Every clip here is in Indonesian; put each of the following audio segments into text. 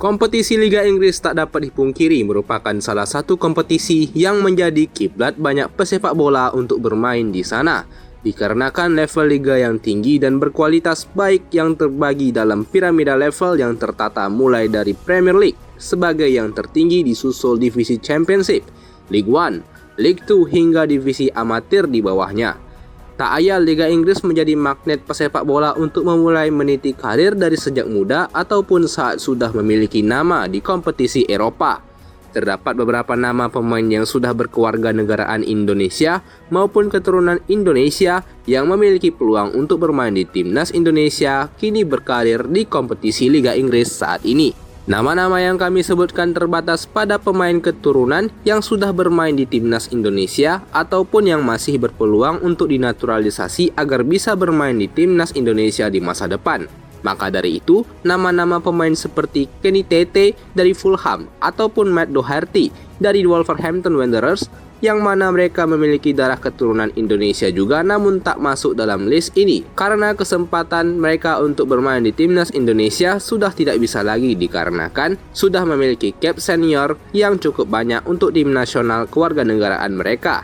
Kompetisi Liga Inggris tak dapat dipungkiri merupakan salah satu kompetisi yang menjadi kiblat banyak pesepak bola untuk bermain di sana, dikarenakan level liga yang tinggi dan berkualitas baik yang terbagi dalam piramida level yang tertata mulai dari Premier League sebagai yang tertinggi disusul divisi Championship, League One, League Two hingga divisi amatir di bawahnya. Tak ayal Liga Inggris menjadi magnet pesepak bola untuk memulai meniti karir dari sejak muda ataupun saat sudah memiliki nama di kompetisi Eropa. Terdapat beberapa nama pemain yang sudah berkewarganegaraan Indonesia maupun keturunan Indonesia yang memiliki peluang untuk bermain di timnas Indonesia kini berkarir di kompetisi Liga Inggris saat ini. Nama-nama yang kami sebutkan terbatas pada pemain keturunan yang sudah bermain di timnas Indonesia ataupun yang masih berpeluang untuk dinaturalisasi agar bisa bermain di timnas Indonesia di masa depan. Maka dari itu, nama-nama pemain seperti Kenny Tete dari Fulham ataupun Matt Doherty dari Wolverhampton Wanderers yang mana mereka memiliki darah keturunan Indonesia juga namun tak masuk dalam list ini karena kesempatan mereka untuk bermain di timnas Indonesia sudah tidak bisa lagi dikarenakan sudah memiliki cap senior yang cukup banyak untuk tim nasional kewarganegaraan mereka.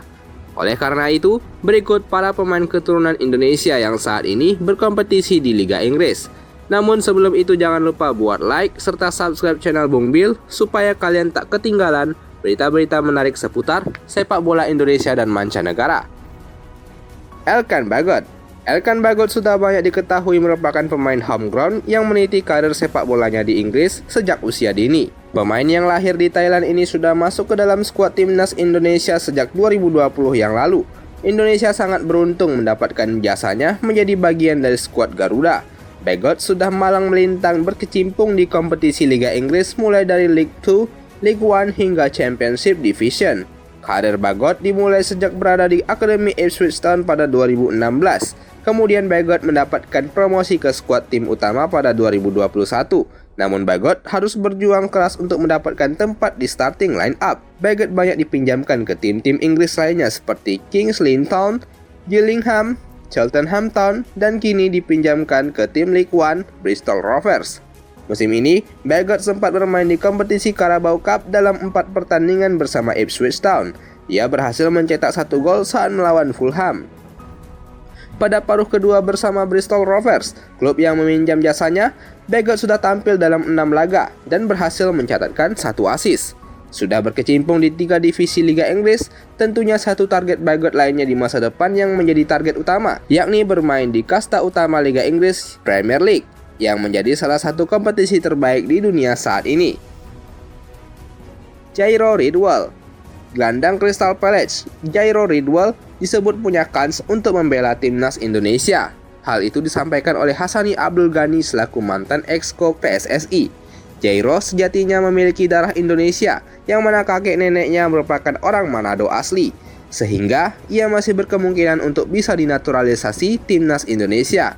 Oleh karena itu, berikut para pemain keturunan Indonesia yang saat ini berkompetisi di Liga Inggris. Namun sebelum itu jangan lupa buat like serta subscribe channel Bung Bil supaya kalian tak ketinggalan berita-berita menarik seputar sepak bola Indonesia dan mancanegara. Elkan Bagot. Elkan Bagot sudah banyak diketahui merupakan pemain homegrown yang meniti karir sepak bolanya di Inggris sejak usia dini. Pemain yang lahir di Thailand ini sudah masuk ke dalam skuad timnas Indonesia sejak 2020 yang lalu. Indonesia sangat beruntung mendapatkan jasanya menjadi bagian dari skuad Garuda. Bagot sudah malang melintang berkecimpung di kompetisi Liga Inggris mulai dari League 2, League One hingga Championship Division. Karir Bagot dimulai sejak berada di Akademi Ipswich Town pada 2016. Kemudian Bagot mendapatkan promosi ke skuad tim utama pada 2021. Namun Bagot harus berjuang keras untuk mendapatkan tempat di starting line up. Bagot banyak dipinjamkan ke tim-tim Inggris lainnya seperti Kings Lynn Town, Gillingham, Cheltenham Town, dan kini dipinjamkan ke tim League One Bristol Rovers. Musim ini, Bagot sempat bermain di kompetisi Carabao Cup dalam 4 pertandingan bersama Ipswich Town. Ia berhasil mencetak 1 gol saat melawan Fulham. Pada paruh kedua bersama Bristol Rovers, klub yang meminjam jasanya, Bagot sudah tampil dalam 6 laga dan berhasil mencatatkan 1 assist. Sudah berkecimpung di 3 divisi Liga Inggris, tentunya satu target Bagot lainnya di masa depan yang menjadi target utama, yakni bermain di kasta utama Liga Inggris, Premier League, yang menjadi salah satu kompetisi terbaik di dunia saat ini. Jairo Ridwell. Gelandang Crystal Palace, Jairo Ridwell disebut punya kans untuk membela timnas Indonesia. Hal itu disampaikan oleh Hassani Abdul Ghani selaku mantan exco PSSI. Jairo sejatinya memiliki darah Indonesia, yang mana kakek neneknya merupakan orang Manado asli, sehingga ia masih berkemungkinan untuk bisa dinaturalisasi timnas Indonesia.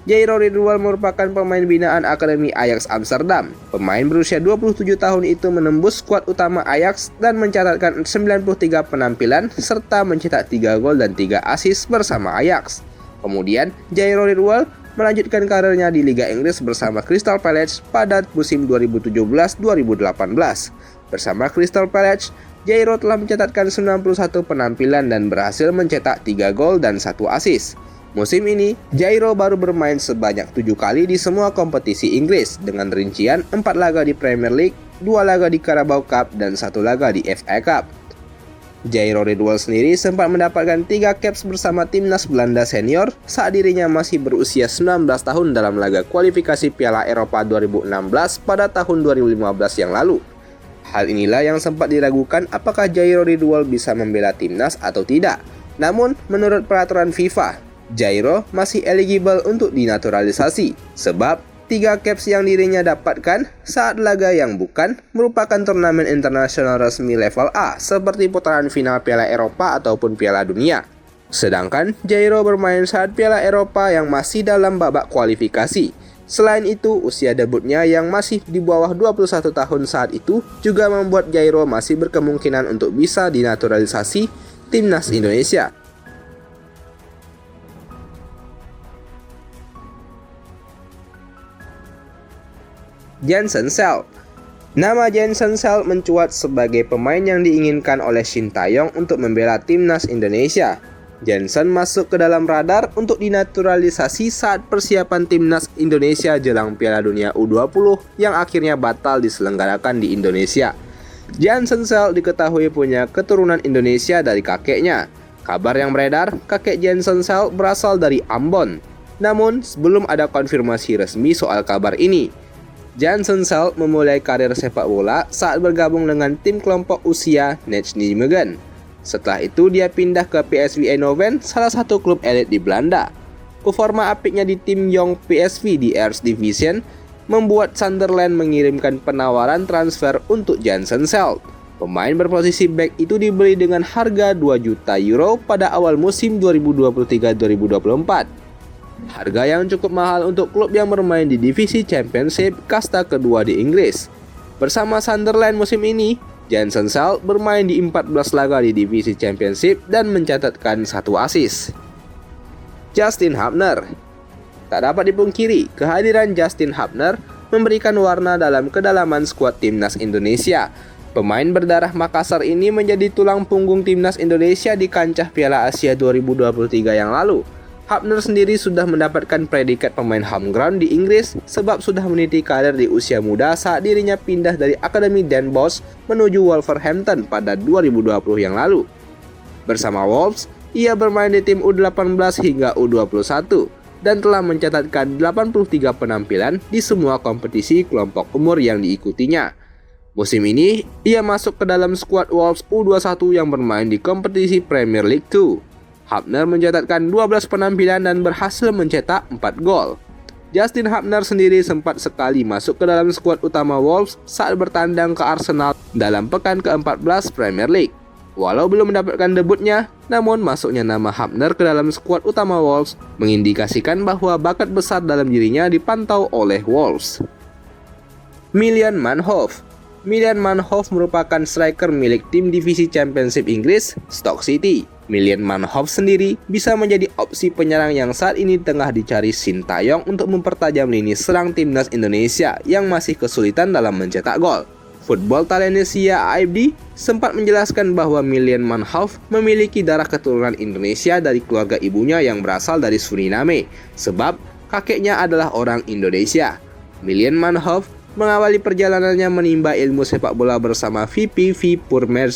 Jairo Ridwell merupakan pemain binaan Akademi Ajax Amsterdam. Pemain berusia 27 tahun itu menembus skuad utama Ajax dan mencatatkan 93 penampilan serta mencetak 3 gol dan 3 assist bersama Ajax. Kemudian, Jairo Ridwell melanjutkan karirnya di Liga Inggris bersama Crystal Palace pada musim 2017-2018. Bersama Crystal Palace, Jairo telah mencatatkan 91 penampilan dan berhasil mencetak 3 gol dan 1 assist. Musim ini, Jairo baru bermain sebanyak 7 kali di semua kompetisi Inggris dengan rincian 4 laga di Premier League, 2 laga di Carabao Cup, dan 1 laga di FA Cup. Jairo Ridwell sendiri sempat mendapatkan 3 caps bersama timnas Belanda senior saat dirinya masih berusia 19 tahun dalam laga kualifikasi Piala Eropa 2016 pada tahun 2015 yang lalu. Hal inilah yang sempat diragukan apakah Jairo Ridwell bisa membela timnas atau tidak. Namun, menurut peraturan FIFA, Jairo masih eligible untuk dinaturalisasi sebab 3 caps yang dirinya dapatkan saat laga yang bukan merupakan turnamen internasional resmi level A seperti putaran final Piala Eropa ataupun Piala Dunia. Sedangkan Jairo bermain saat Piala Eropa yang masih dalam babak kualifikasi. Selain itu, usia debutnya yang masih di bawah 21 tahun saat itu juga membuat Jairo masih berkemungkinan untuk bisa dinaturalisasi timnas Indonesia. Jensen Sell. Nama Jensen Sell mencuat sebagai pemain yang diinginkan oleh Shin Tae-yong untuk membela timnas Indonesia. Jensen masuk ke dalam radar untuk dinaturalisasi saat persiapan timnas Indonesia jelang Piala Dunia U20 yang akhirnya batal diselenggarakan di Indonesia. Jensen Sell diketahui punya keturunan Indonesia dari kakeknya. Kabar yang beredar, kakek Jensen Sell berasal dari Ambon. Namun, belum ada konfirmasi resmi soal kabar ini. Jensen Sell memulai karir sepak bola saat bergabung dengan tim kelompok usia Nijmegen. Setelah itu dia pindah ke PSV Eindhoven, salah satu klub elit di Belanda. Performa apiknya di tim Jong PSV di Eerste Division membuat Sunderland mengirimkan penawaran transfer untuk Jensen Sell. Pemain berposisi back itu dibeli dengan harga 2 juta euro pada awal musim 2023-2024. Harga yang cukup mahal untuk klub yang bermain di divisi Championship kasta kedua di Inggris. Bersama Sunderland musim ini, Jensen Sell bermain di 14 laga di divisi Championship dan mencatatkan 1 assist. Justin Hubner. Tak dapat dipungkiri, kehadiran Justin Hubner memberikan warna dalam kedalaman skuad timnas Indonesia. Pemain berdarah Makassar ini menjadi tulang punggung timnas Indonesia di kancah Piala Asia 2023 yang lalu. Hubner sendiri sudah mendapatkan predikat pemain home ground di Inggris sebab sudah meniti karir di usia muda saat dirinya pindah dari Akademi Den Bosch menuju Wolverhampton pada 2020 yang lalu. Bersama Wolves, ia bermain di tim U18 hingga U21 dan telah mencatatkan 83 penampilan di semua kompetisi kelompok umur yang diikutinya. Musim ini, ia masuk ke dalam skuad Wolves U21 yang bermain di kompetisi Premier League 2. Hubner mencatatkan 12 penampilan dan berhasil mencetak 4 gol. Justin Hubner sendiri sempat sekali masuk ke dalam skuad utama Wolves saat bertandang ke Arsenal dalam pekan ke-14 Premier League. Walau belum mendapatkan debutnya, namun masuknya nama Hubner ke dalam skuad utama Wolves mengindikasikan bahwa bakat besar dalam dirinya dipantau oleh Wolves. Milan Manhoef. Milan Manhoef merupakan striker milik tim divisi Championship Inggris, Stoke City. Milan Manhoef sendiri bisa menjadi opsi penyerang yang saat ini tengah dicari Shin Tae-yong untuk mempertajam lini serang timnas Indonesia yang masih kesulitan dalam mencetak gol. Football Talensia AFD sempat menjelaskan bahwa Milan Manhoef memiliki darah keturunan Indonesia dari keluarga ibunya yang berasal dari Suriname, sebab kakeknya adalah orang Indonesia. Milan Manhoef mengawali perjalanannya menimba ilmu sepak bola bersama VPV Purmerend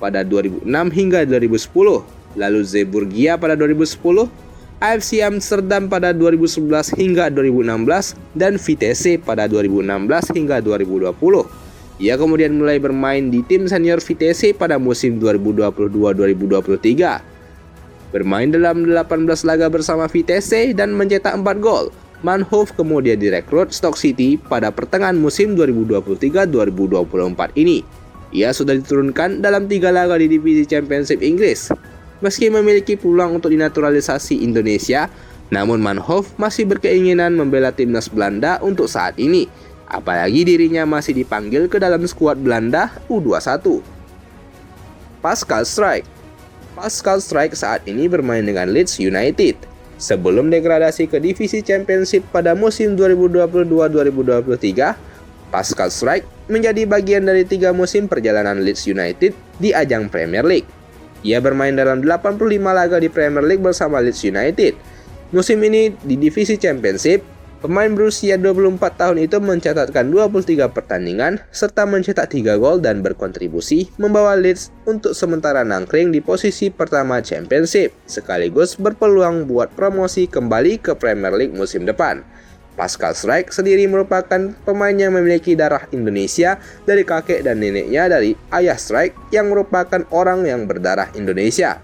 pada 2006 hingga 2010, lalu Zeebrugge pada 2010, AFC Amsterdam pada 2011 hingga 2016, dan Vitesse pada 2016 hingga 2020. Ia kemudian mulai bermain di tim senior Vitesse pada musim 2022-2023. Bermain dalam 18 laga bersama Vitesse dan mencetak 4 gol. Manhoef kemudian direkrut Stoke City pada pertengahan musim 2023-2024 ini. Ia sudah diturunkan dalam 3 laga di divisi Championship Inggris. Meski memiliki peluang untuk dinaturalisasi Indonesia, namun Manhoef masih berkeinginan membela timnas Belanda untuk saat ini. Apalagi dirinya masih dipanggil ke dalam skuad Belanda U21. Pascal Struijk. Pascal Struijk saat ini bermain dengan Leeds United. Sebelum degradasi ke divisi Championship pada musim 2022-2023, Pascal Struijk menjadi bagian dari 3 musim perjalanan Leeds United di ajang Premier League. Ia bermain dalam 85 laga di Premier League bersama Leeds United. Musim ini di divisi Championship, pemain berusia 24 tahun itu mencatatkan 23 pertandingan serta mencetak 3 gol dan berkontribusi membawa Leeds untuk sementara nangkring di posisi pertama Championship, sekaligus berpeluang buat promosi kembali ke Premier League musim depan. Pascal Struijk sendiri merupakan pemain yang memiliki darah Indonesia dari kakek dan neneknya dari ayah Struijk yang merupakan orang yang berdarah Indonesia.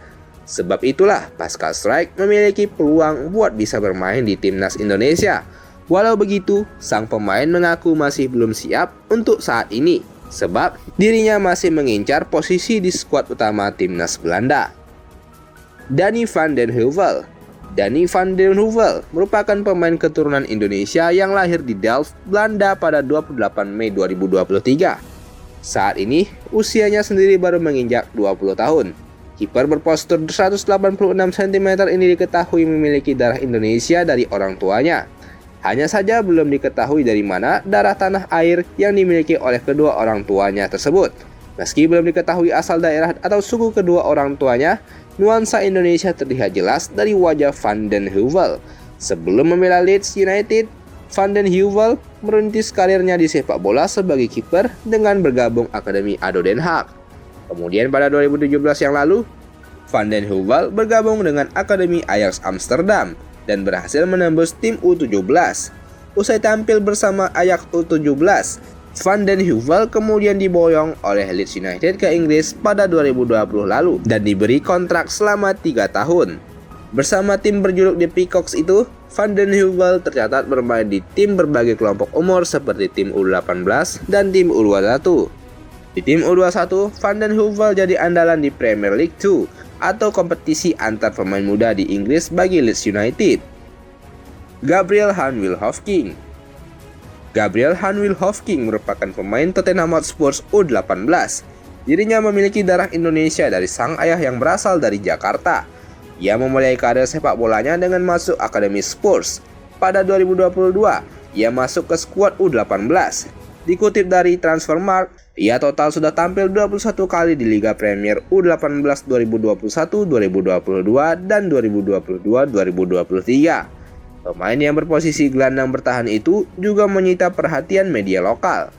Sebab itulah Pascal Struijk memiliki peluang buat bisa bermain di timnas Indonesia. Walau begitu, sang pemain mengaku masih belum siap untuk saat ini, sebab dirinya masih mengincar posisi di skuad utama timnas Belanda. Danny van den Heuvel. Danny van den Heuvel merupakan pemain keturunan Indonesia yang lahir di Delft, Belanda pada 28 Mei 2023. Saat ini, usianya sendiri baru menginjak 20 tahun. Kiper berpostur 186 cm ini diketahui memiliki darah Indonesia dari orang tuanya. Hanya saja belum diketahui dari mana darah tanah air yang dimiliki oleh kedua orang tuanya tersebut. Meski belum diketahui asal daerah atau suku kedua orang tuanya, nuansa Indonesia terlihat jelas dari wajah Van den Heuvel. Sebelum membela Leeds United, Van den Heuvel merintis karirnya di sepak bola sebagai kiper dengan bergabung Akademi ADO Den Haag. Kemudian pada 2017 yang lalu, Van den Heuvel bergabung dengan Akademi Ajax Amsterdam dan berhasil menembus tim U17. Usai tampil bersama Ajax U17, Van den Heuvel kemudian diboyong oleh Leeds United ke Inggris pada 2020 lalu dan diberi kontrak selama 3 tahun. Bersama tim berjuluk The Peacocks itu, Van den Heuvel tercatat bermain di tim berbagai kelompok umur seperti tim U18 dan tim U21. Di tim U21, Van den Heuvel jadi andalan di Premier League 2 atau kompetisi antar pemain muda di Inggris bagi Leeds United. Gabriel Hanwil-Hofking. Gabriel Hanwil-Hofking merupakan pemain Tottenham Hotspur U18. Dirinya memiliki darah Indonesia dari sang ayah yang berasal dari Jakarta. Ia memulai karir sepak bolanya dengan masuk Akademi Spurs. Pada 2022, ia masuk ke skuad U18. Dikutip dari Transfermarkt, ia total sudah tampil 21 kali di Liga Premier U18 2021, 2022, dan 2022-2023. Pemain yang berposisi gelandang bertahan itu juga menyita perhatian media lokal.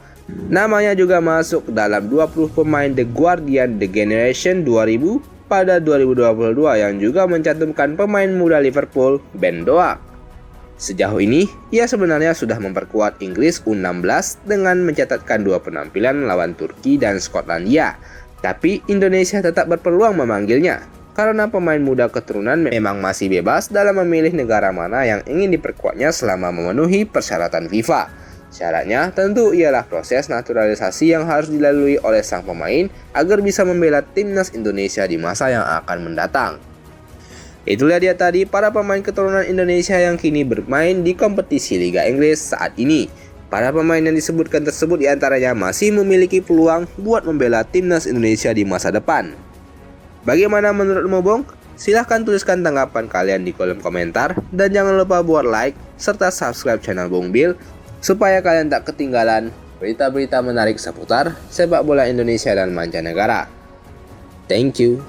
Namanya juga masuk dalam 20 pemain The Guardian The Generation 2000 pada 2022 yang juga mencantumkan pemain muda Liverpool, Ben Doak. Sejauh ini, ia sebenarnya sudah memperkuat Inggris U16 dengan mencatatkan 2 penampilan melawan Turki dan Skotlandia. Tapi Indonesia tetap berpeluang memanggilnya, karena pemain muda keturunan memang masih bebas dalam memilih negara mana yang ingin diperkuatnya selama memenuhi persyaratan FIFA. Syaratnya tentu ialah proses naturalisasi yang harus dilalui oleh sang pemain agar bisa membela timnas Indonesia di masa yang akan mendatang. Itulah dia tadi para pemain keturunan Indonesia yang kini bermain di kompetisi Liga Inggris saat ini. Para pemain yang disebutkan tersebut diantaranya masih memiliki peluang buat membela timnas Indonesia di masa depan. Bagaimana menurutmu, Bung? Silahkan tuliskan tanggapan kalian di kolom komentar dan jangan lupa buat like serta subscribe channel Bung Bil supaya kalian tak ketinggalan berita-berita menarik seputar sepak bola Indonesia dan mancanegara. Thank you.